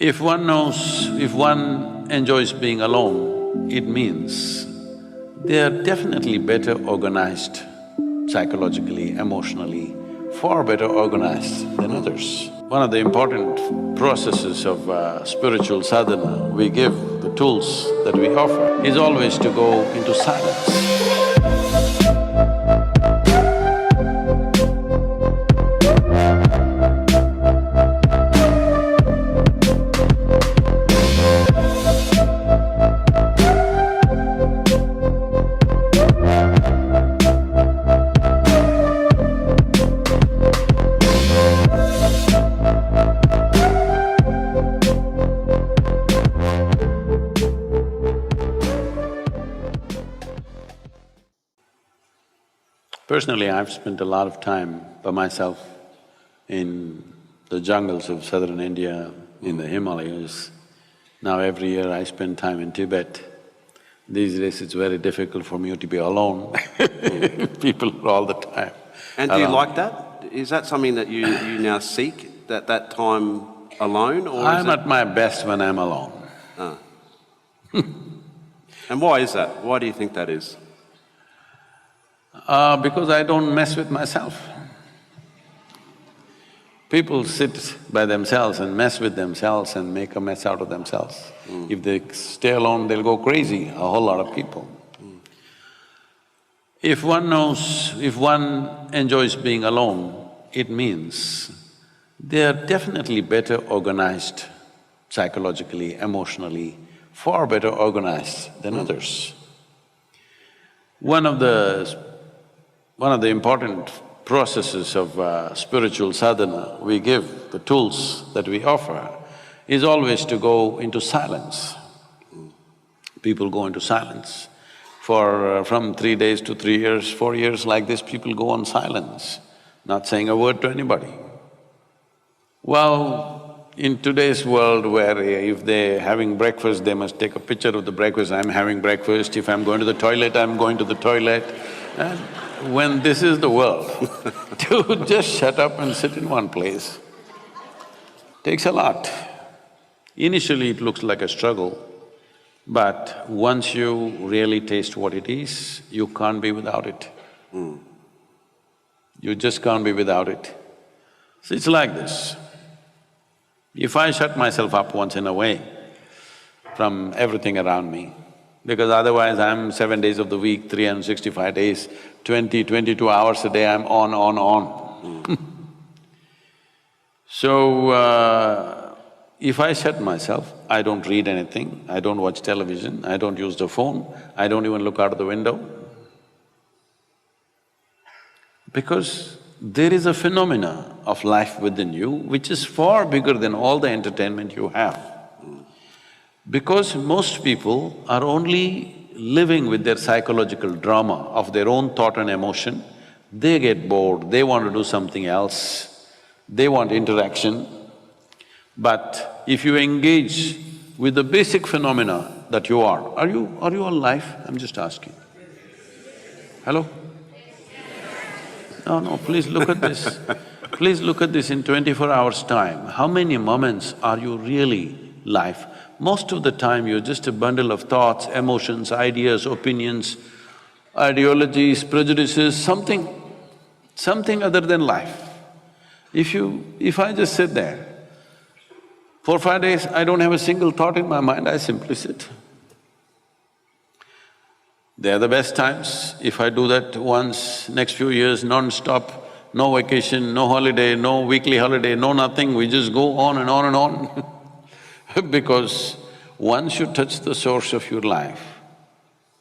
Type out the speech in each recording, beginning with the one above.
If one enjoys being alone, it means they are definitely better organized psychologically, emotionally, far better organized than others. One of the important processes of spiritual sadhana we give, the tools that we offer, is always to go into silence. Personally, I've spent a lot of time by myself in the jungles of southern India, in the Himalayas. Now every year I spend time in Tibet. These days it's very difficult for me to be alone people are all the time. And do you like that? Is that something that you now seek, that time alone, or I'm at my best when I'm alone. Ah. And why is that? Why do you think that is? Because I don't mess with myself. People sit by themselves and mess with themselves and make a mess out of themselves. If they stay alone, they'll go crazy, a whole lot of people. If one enjoys being alone, it means they are definitely better organized psychologically, emotionally, far better organized than others. One of the important processes of spiritual sadhana we give, the tools that we offer, is always to go into silence. People go into silence. From 3 days to 3 years, 4 years like this, people go on silence, not saying a word to anybody. Well, in today's world where if they're having breakfast, they must take a picture of the breakfast, I'm having breakfast, if I'm going to the toilet, I'm going to the toilet. And when this is the world, to just shut up and sit in one place takes a lot. Initially it looks like a struggle, but once you really taste what it is, you can't be without it. You just can't be without it. So it's like this. If I shut myself up once in a way from everything around me, because otherwise I'm 7 days of the week, 365 days, 22 hours a day, I'm on. So, if I shut myself, I don't read anything, I don't watch television, I don't use the phone, I don't even look out of the window. Because there is a phenomena of life within you which is far bigger than all the entertainment you have. Because most people are only living with their psychological drama of their own thought and emotion, they get bored, they want to do something else, they want interaction. But if you engage with the basic phenomena that you are you alive? I'm just asking. Hello? No, please look at this. Please look at this in 24 hours' time. How many moments are you really live? Most of the time you're just a bundle of thoughts, emotions, ideas, opinions, ideologies, prejudices, something other than life. If I just sit there, 4 or 5 days, I don't have a single thought in my mind, I simply sit. They are the best times. If I do that once, next few years, non-stop, no vacation, no holiday, no weekly holiday, no nothing, we just go on and on and on because once you touch the source of your life,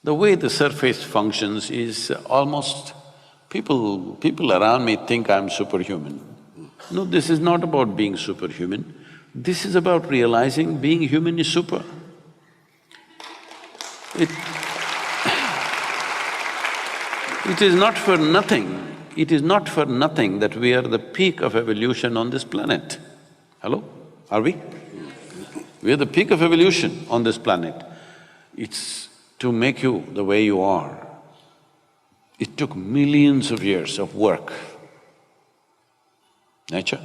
the way the surface functions is almost… people around me think I'm superhuman. No, this is not about being superhuman, this is about realizing being human is super. It is not for nothing that we are the peak of evolution on this planet. Hello? Are we? We are the peak of evolution on this planet. It's to make you the way you are. It took millions of years of work. Nature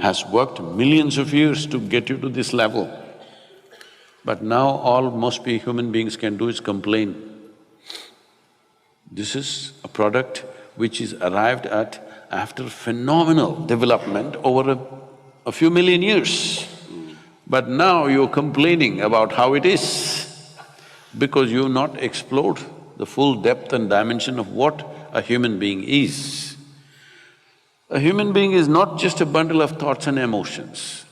has worked millions of years to get you to this level. But now all human beings can do is complain. This is a product which is arrived at after phenomenal development over a few million years. But now you're complaining about how it is because you've not explored the full depth and dimension of what a human being is. A human being is not just a bundle of thoughts and emotions.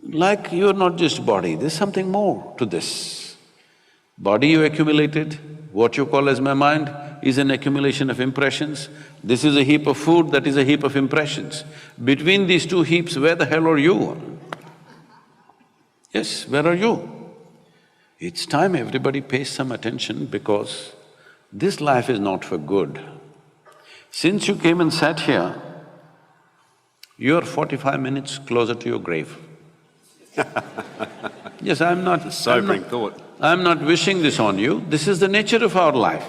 Like you're not just body, there's something more to this. Body you accumulated, what you call as my mind, is an accumulation of impressions. This is a heap of food, that is a heap of impressions. Between these two heaps, where the hell are you? Yes, where are you? It's time everybody pays some attention because this life is not for good. Since you came and sat here, you're 45 minutes closer to your grave. Yes, I'm not… Sobering thought. I'm not wishing this on you, this is the nature of our life.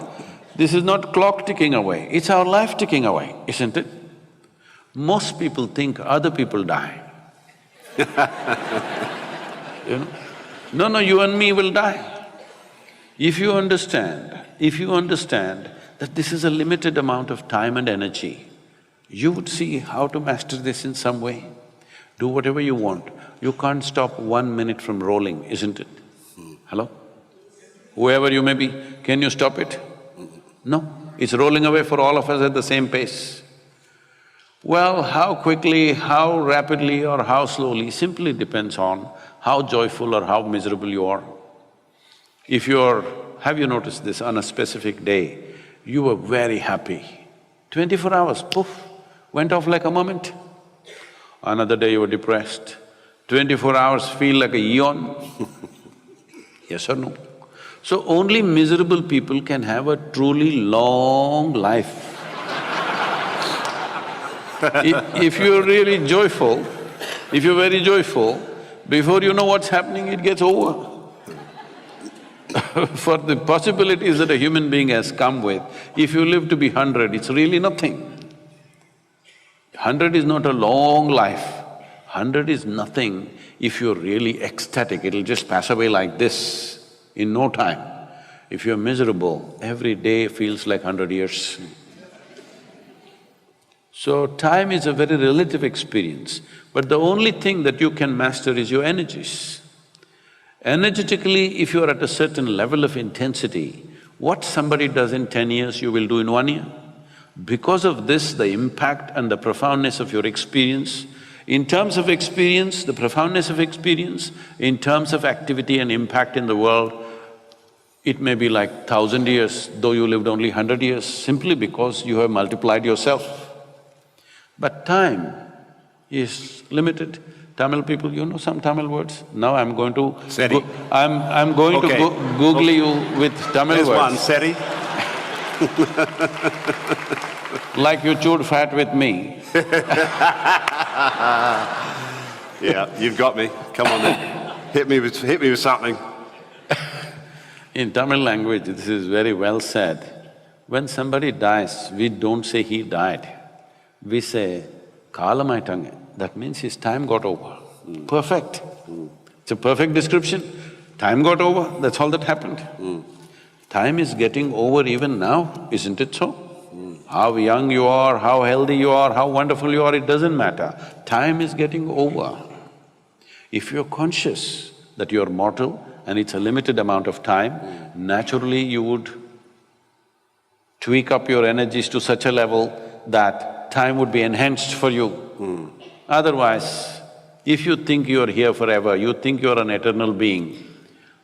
This is not clock ticking away, it's our life ticking away, isn't it? Most people think other people die. You know? No, you and me will die. If you understand that this is a limited amount of time and energy, you would see how to master this in some way. Do whatever you want. You can't stop 1 minute from rolling, isn't it? Hello? Whoever you may be, can you stop it? No, it's rolling away for all of us at the same pace. Well, how quickly, how rapidly or how slowly simply depends on how joyful or how miserable you are. If you're… have you noticed this, on a specific day, you were very happy, 24 hours, poof, went off like a moment. Another day you were depressed, 24 hours feel like a eon. Yes or no? So only miserable people can have a truly long life. If you're really joyful, if you're very joyful, before you know what's happening, it gets over. For the possibilities that a human being has come with, if you live to be 100, it's really nothing. 100 is not a long life, 100 is nothing if you're really ecstatic, it'll just pass away like this in no time. If you're miserable, every day feels like 100 years. So time is a very relative experience, but the only thing that you can master is your energies. Energetically, if you're at a certain level of intensity, what somebody does in 10 years, you will do in 1 year. Because of this, the impact and the profoundness of your experience, in terms of experience, the profoundness of experience, in terms of activity and impact in the world, it may be like 1,000 years, though you lived only 100 years, simply because you have multiplied yourself. But time is limited. Tamil people, you know some Tamil words? Now I'm going to… Seri. I'm going to Google you with Tamil There's words. one, Seri. Like you chewed fat with me. Yeah, you've got me. Come on then. Hit me with something. In Tamil language, this is very well said. When somebody dies, we don't say he died. We say, kalamaitange. That means his time got over. Perfect. It's a perfect description. Time got over, that's all that happened. Time is getting over even now, isn't it so? How young you are, how healthy you are, how wonderful you are, it doesn't matter. Time is getting over. If you're conscious that you're mortal and it's a limited amount of time, naturally you would tweak up your energies to such a level that time would be enhanced for you. Otherwise, if you think you're here forever, you think you're an eternal being,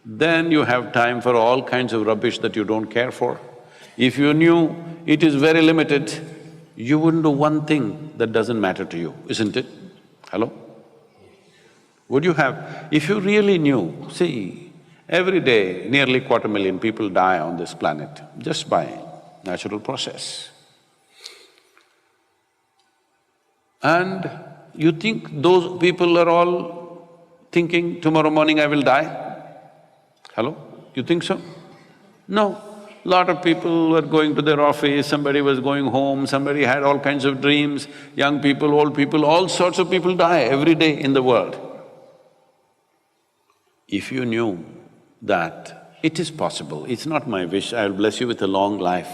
then you have time for all kinds of rubbish that you don't care for. If you knew it is very limited, you wouldn't do one thing that doesn't matter to you, isn't it? Hello? Would you have… if you really knew, see, every day nearly 250,000 people die on this planet just by natural process. And you think those people are all thinking, tomorrow morning I will die? Hello? You think so? No. Lot of people were going to their office, somebody was going home, somebody had all kinds of dreams, young people, old people, all sorts of people die every day in the world. If you knew that it is possible. It's not my wish, I'll bless you with a long life,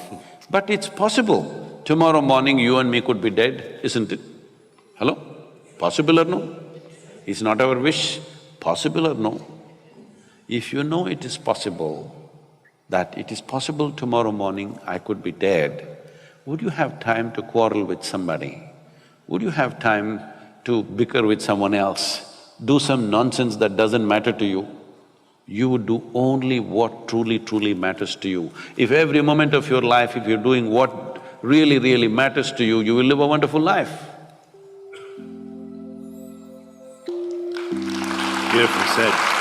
but it's possible. Tomorrow morning you and me could be dead, isn't it? Hello? Possible or no? It's not our wish, possible or no? If you know it is possible, that it is possible tomorrow morning I could be dead, would you have time to quarrel with somebody? Would you have time to bicker with someone else, do some nonsense that doesn't matter to you? You would do only what truly matters to you. If every moment of your life, if you're doing what really matters to you, you will live a wonderful life. Beautifully said.